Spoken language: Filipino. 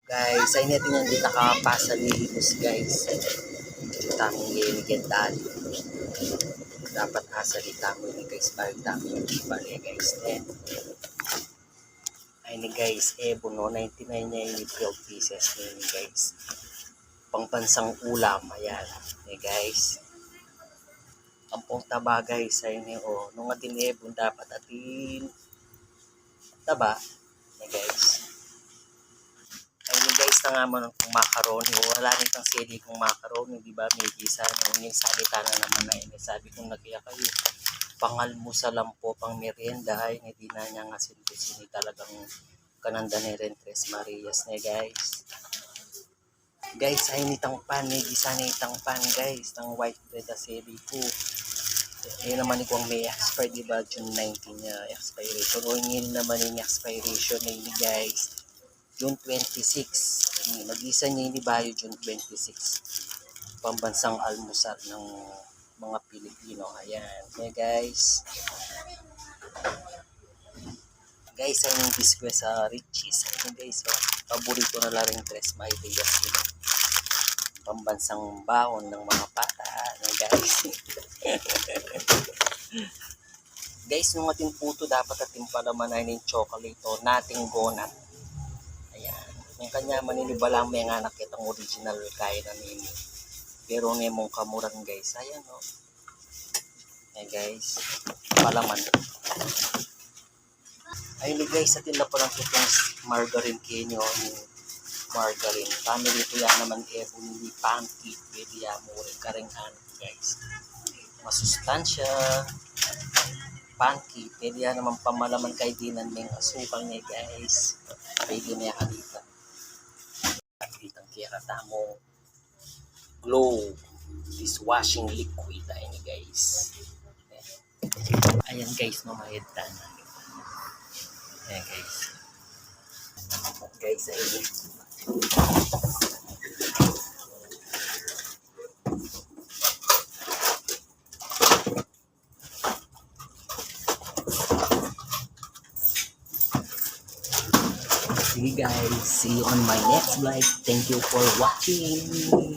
Guys, ay natin yung di nakapasa lilos guys. Tamang yenigyan tali. Dapat nasalita mo ni guys. Balik tamang bali guys. Ay ni guys, buno 99 niya yung 12 pieces ni guys. Pangpansang ulam, ayan. Ni guys. Ang pong taba guys, ay ni nung atin dapat atin taba. Ni guys. Ayun guys, na nga mo ng macaroni. Wala rin kang sili kong macaroni, di ba? May gisa. Yung salita na naman na yun. Sabi kong nagiya kayo. Pangalmusal lang po, pang merienda. Ay, hindi na niya nga sinti talagang kananda ni Rentres Marias na guys. Guys, ay nitang pan. May gisa nitang pan guys. Ng white bread na sili po. Ayun naman kung may expire, di ba? June 19 niya expiration. O yun naman yung expiration na yun guys. June 26. Mag-isa niya hindi bayo June 26. Pambansang almusal ng mga Pilipino. Ayan. Okay guys. Guys, ay yung biskwit sa Richie's. Ayan guys. Paborito na lang rin tres maitigas yun. Pambansang baon ng mga pata. Ayan guys. Guys, nung ating puto dapat ating palaman ay ng chocolate o nating gonat. Yung kanya maninibalang may nga nakitang original kaya na nini. Pero may mong kamuran guys. Ayan o. Ayan guys. Palaman. Ayun guys. Atin na po lang itong margarine kenyo. Yung margarine. Family ito yan naman hindi pancake. Pwede yan mo rin karingan guys. Masustansya. Pancake. Pwede yan naman pamalaman kay dinan may asukal niya guys. Pwede niya kalita. Kitang kaya mo glow dishwashing liquid ayun guys. Ayan guys, mamayad na. Ayan guys. Guys, ayun. See you guys. See you on my next vlog. Thank you for watching.